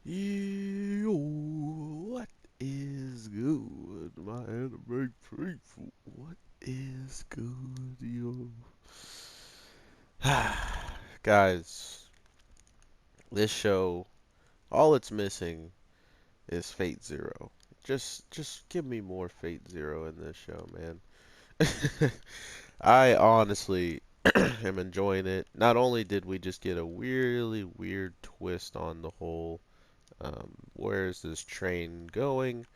Yo, what is good, my anime people? What is good, yo? Guys, this show, all it's missing is Fate Zero. Just give me more Fate Zero in this show, man. I honestly am enjoying it. Not only did we just get a really weird twist on the whole, where is this train going?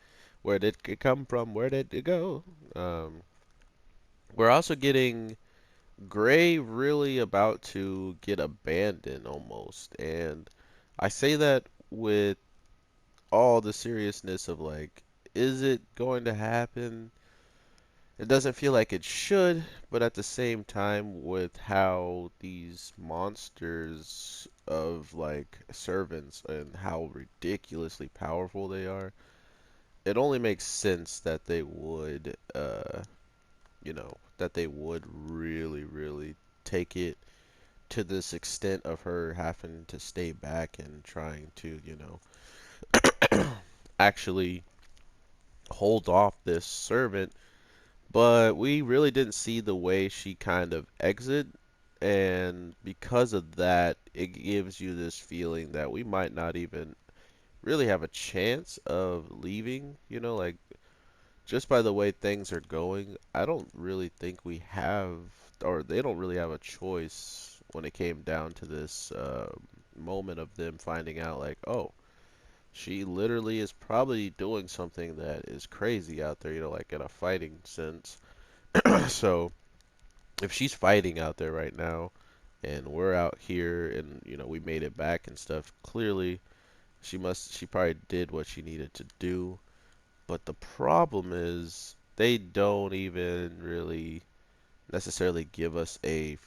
Where did it come from? Where did it go? Um, we're also getting Gray really about to get abandoned almost. And I say that with all the seriousness of like, is it going to happen? It doesn't feel like it should, but at the same time, with how these monsters of like servants and how ridiculously powerful they are, it only makes sense that they would that they would really, really take it to this extent of her having to stay back and trying to, actually hold off this servant. But we really didn't see the way she kind of exit, and because of that, it gives you this feeling that we might not even really have a chance of leaving, like just by the way things are going, I don't really think we have, or they don't really have a choice when it came down to this moment of them finding out, like, oh, she literally is probably doing something that is crazy out there, like in a fighting sense. So if she's fighting out there right now, and we're out here, and we made it back and stuff, clearly she probably did what she needed to do. But the problem is they don't even really necessarily give us a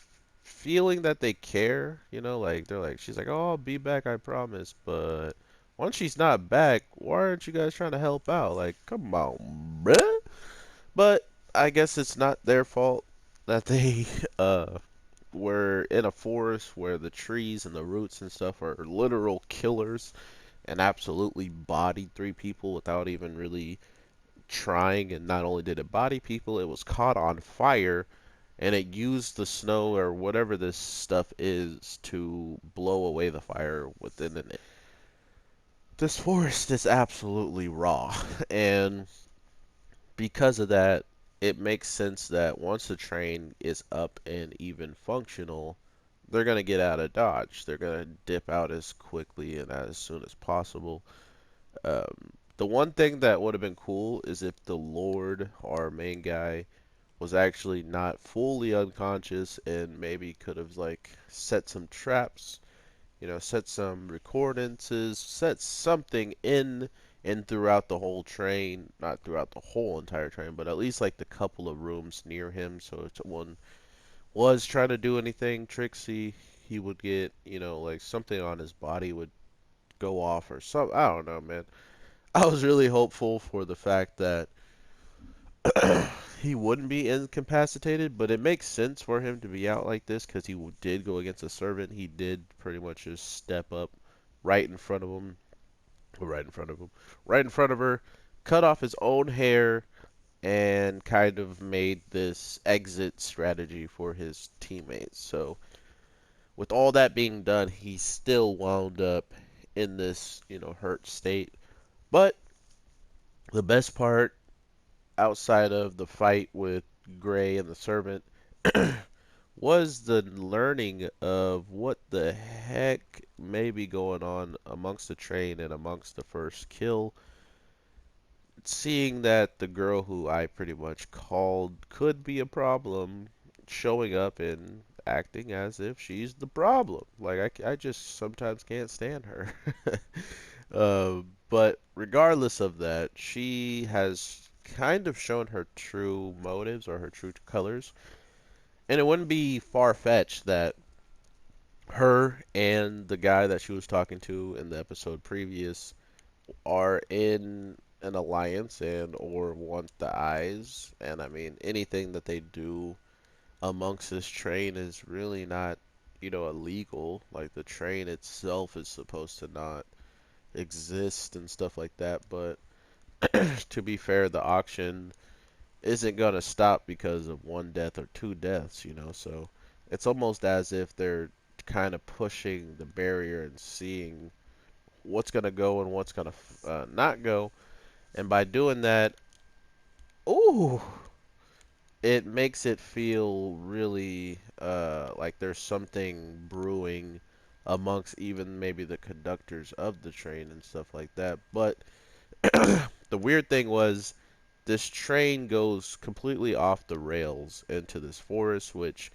feeling that they care, like they're like she's like, "Oh, I'll be back, I promise." But once she's not back, why aren't you guys trying to help out? Like, come on, bruh. But I guess it's not their fault that they were in a forest where the trees and the roots and stuff are literal killers and absolutely bodied three people without even really trying, and not only did it body people, it was caught on fire, and it used the snow or whatever this stuff is to blow away the fire within it. This forest is absolutely raw, and because of that, it makes sense that once the train is up and even functional, they're going to get out of Dodge. They're going to dip out as quickly and as soon as possible. The one thing that would have been cool is if the Lord, our main guy, was actually not fully unconscious and maybe could have like set some traps, set some recordances, set something in and throughout the whole train, not throughout the whole entire train, but at least like the couple of rooms near him, so if someone was trying to do anything tricksy, he would get, like something on his body would go off or something. I don't know, man. I was really hopeful for the fact that he wouldn't be incapacitated, but it makes sense for him to be out like this because he did go against a servant. He did pretty much just step up right in front of him, right in front of him, right in front of her, cut off his own hair, and kind of made this exit strategy for his teammates. So, with all that being done, he still wound up in this, hurt state. But the best part outside of the fight with Gray and the servant was the learning of what the heck may be going on amongst the train and amongst the first kill. Seeing that the girl who I pretty much called could be a problem showing up and acting as if she's the problem. Like, I just sometimes can't stand her. But regardless of that, she has kind of shown her true motives or her true colors. And it wouldn't be far-fetched that her and the guy that she was talking to in the episode previous are in an alliance and or want the eyes. And I mean, anything that they do amongst this train is really not, illegal. Like the train itself is supposed to not exist and stuff like that. But to be fair, the auction isn't gonna stop because of one death or two deaths, So it's almost as if they're kind of pushing the barrier and seeing what's gonna go and what's gonna not go. And by doing that, ooh, it makes it feel really like there's something brewing amongst even maybe the conductors of the train and stuff like that. But the weird thing was this train goes completely off the rails into this forest, which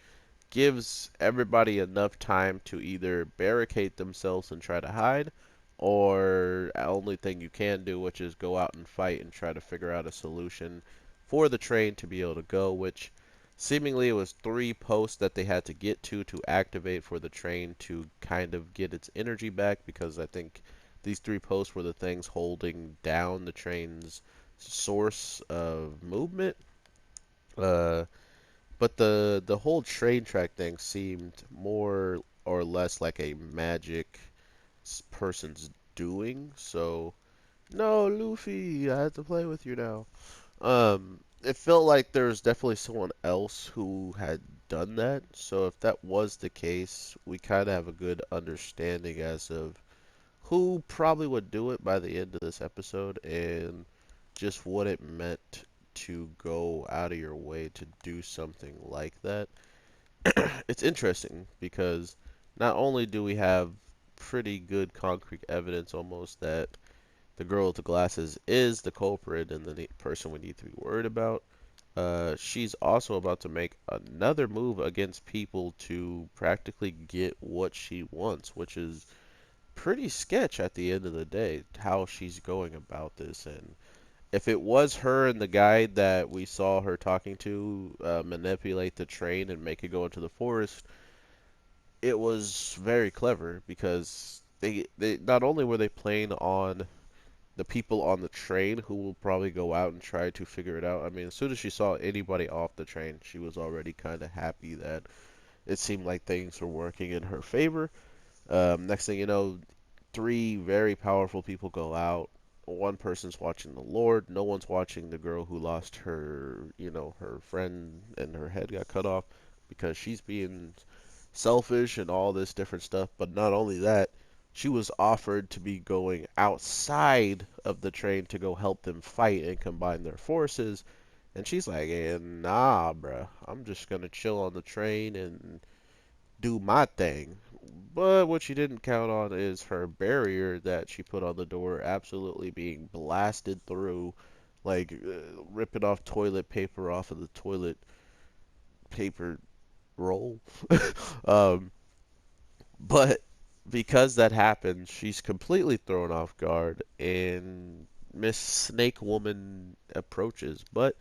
gives everybody enough time to either barricade themselves and try to hide, or the only thing you can do, which is go out and fight and try to figure out a solution for the train to be able to go, which seemingly it was three posts that they had to get to activate for the train to kind of get its energy back, because I think these three posts were the things holding down the train's source of movement. Uh, but the whole train track thing seemed more or less like a magic person's doing. So no, Luffy, I have to play with you now. It felt like there was definitely someone else who had done that. So if that was the case, we kind of have a good understanding as of who probably would do it by the end of this episode and just what it meant to go out of your way to do something like that. It's interesting because not only do we have pretty good concrete evidence almost that the girl with the glasses is the culprit and the person we need to be worried about, she's also about to make another move against people to practically get what she wants, which is pretty sketch at the end of the day, how she's going about this. And if it was her and the guy that we saw her talking to manipulate the train and make it go into the forest, it was very clever because they not only were they playing on the people on the train who will probably go out and try to figure it out. I mean, as soon as she saw anybody off the train, she was already kind of happy that it seemed like things were working in her favor. Next thing you know, three very powerful people go out. One person's watching the Lord. No one's watching the girl who lost her friend and her head got cut off because she's being selfish and all this different stuff. But not only that, she was offered to be going outside of the train to go help them fight and combine their forces. And she's like, nah, bruh. I'm just going to chill on the train and do my thing. But what she didn't count on is her barrier that she put on the door absolutely being blasted through, like ripping off toilet paper off of the toilet paper roll. um, but because that happened, she's completely thrown off guard, and Miss Snake Woman approaches. But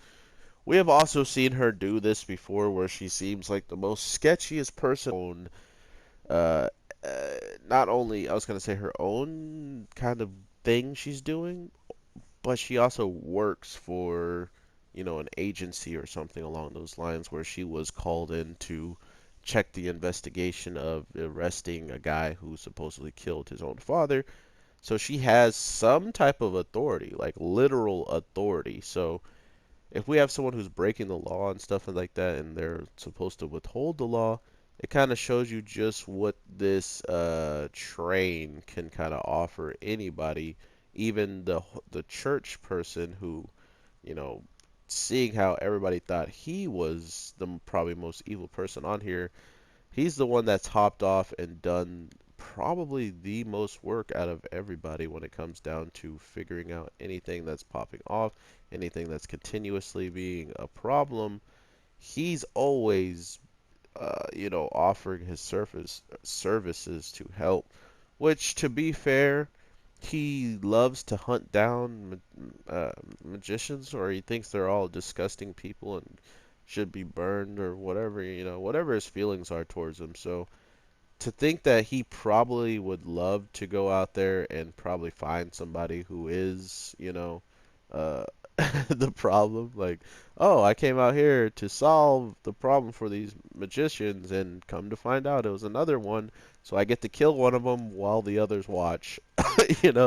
we have also seen her do this before, where she seems like the most sketchiest person. Uh, Not only I was gonna say her own kind of thing she's doing, but she also works for, an agency or something along those lines, where she was called in to check the investigation of arresting a guy who supposedly killed his own father. So she has some type of authority, like literal authority. So if we have someone who's breaking the law and stuff like that, and they're supposed to withhold the law, it kind of shows you just what this train can kind of offer anybody, even the church person who, you know, seeing how everybody thought he was the probably most evil person on here, he's the one that's hopped off and done probably the most work out of everybody when it comes down to figuring out anything that's popping off, anything that's continuously being a problem. He's always, offering his services to help, which, to be fair, he loves to hunt down magicians, or he thinks they're all disgusting people and should be burned or whatever, whatever his feelings are towards them. So to think that he probably would love to go out there and probably find somebody who is, uh, the problem. Like, oh, I came out here to solve the problem for these magicians, and come to find out it was another one, so I get to kill one of them while the others watch.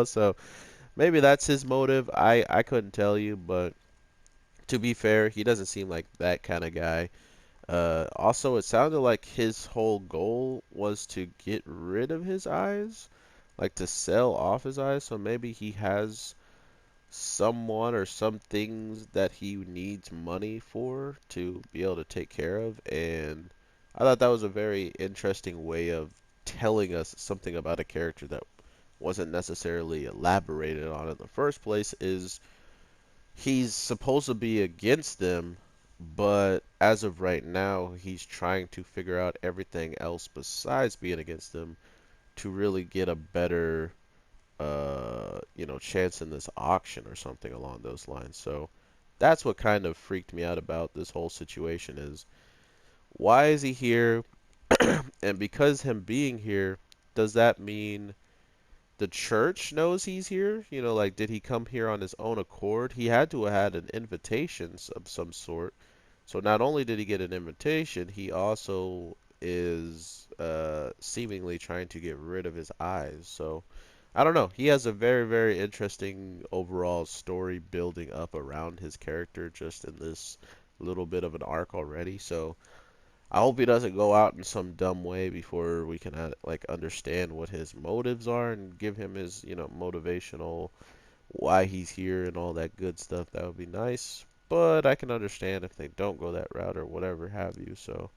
So maybe that's his motive. I couldn't tell you, but to be fair, he doesn't seem like that kind of guy. Also, it sounded like his whole goal was to get rid of his eyes, like to sell off his eyes. So maybe he has someone or some things that he needs money for to be able to take care of. And I thought that was a very interesting way of telling us something about a character that wasn't necessarily elaborated on in the first place. Is he's supposed to be against them, but as of right now, he's trying to figure out everything else besides being against them to really get a better, chance in this auction or something along those lines. So that's what kind of freaked me out about this whole situation is why is he here? And because him being here, does that mean the church knows he's here? Like, did he come here on his own accord? He had to have had an invitation of some sort. So not only did he get an invitation, he also is seemingly trying to get rid of his eyes. So I don't know. He has a very, very interesting overall story building up around his character just in this little bit of an arc already. So I hope he doesn't go out in some dumb way before we can like understand what his motives are and give him his, motivational why he's here and all that good stuff. That would be nice. But I can understand if they don't go that route or whatever have you. So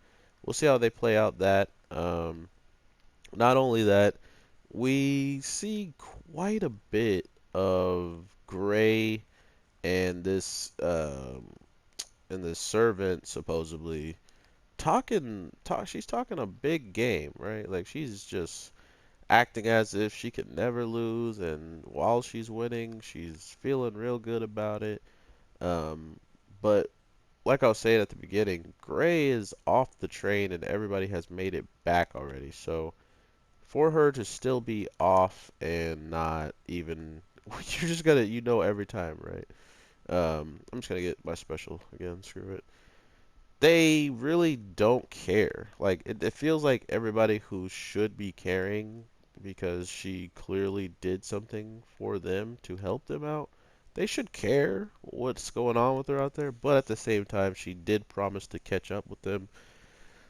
we'll see how they play out that. Not only that, we see quite a bit of Gray and this servant supposedly she's talking a big game, right? Like she's just acting as if she could never lose, and while she's winning, she's feeling real good about it. But like I was saying at the beginning, Gray is off the train and everybody has made it back already. So for her to still be off and not even you're just gonna every time, right? I'm just gonna get my special again, screw it. They really don't care. Like it feels like everybody who should be caring because she clearly did something for them to help them out. They should care what's going on with her out there, but at the same time she did promise to catch up with them.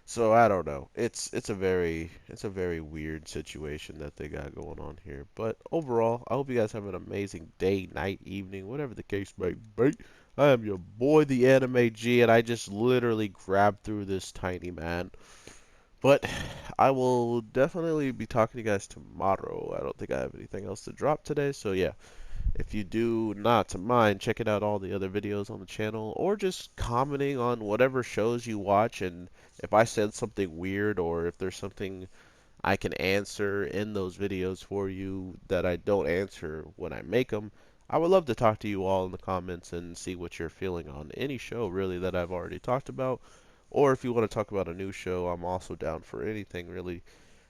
So I don't know. It's a very weird situation that they got going on here. But overall, I hope you guys have an amazing day, night, evening, whatever the case may be. I am your boy, the Anime G, and I just literally grabbed through this tiny man. But I will definitely be talking to you guys tomorrow. I don't think I have anything else to drop today. So yeah, if you do not mind checking out all the other videos on the channel or just commenting on whatever shows you watch, and if I said something weird or if there's something I can answer in those videos for you that I don't answer when I make them, I would love to talk to you all in the comments and see what you're feeling on any show really that I've already talked about. Or if you want to talk about a new show, I'm also down for anything really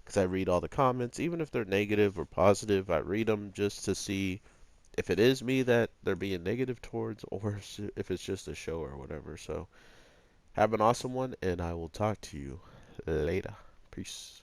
because I read all the comments, even if they're negative or positive, I read them just to see if it is me that they're being negative towards or if it's just a show or whatever. So have an awesome one, and I will talk to you later. Peace.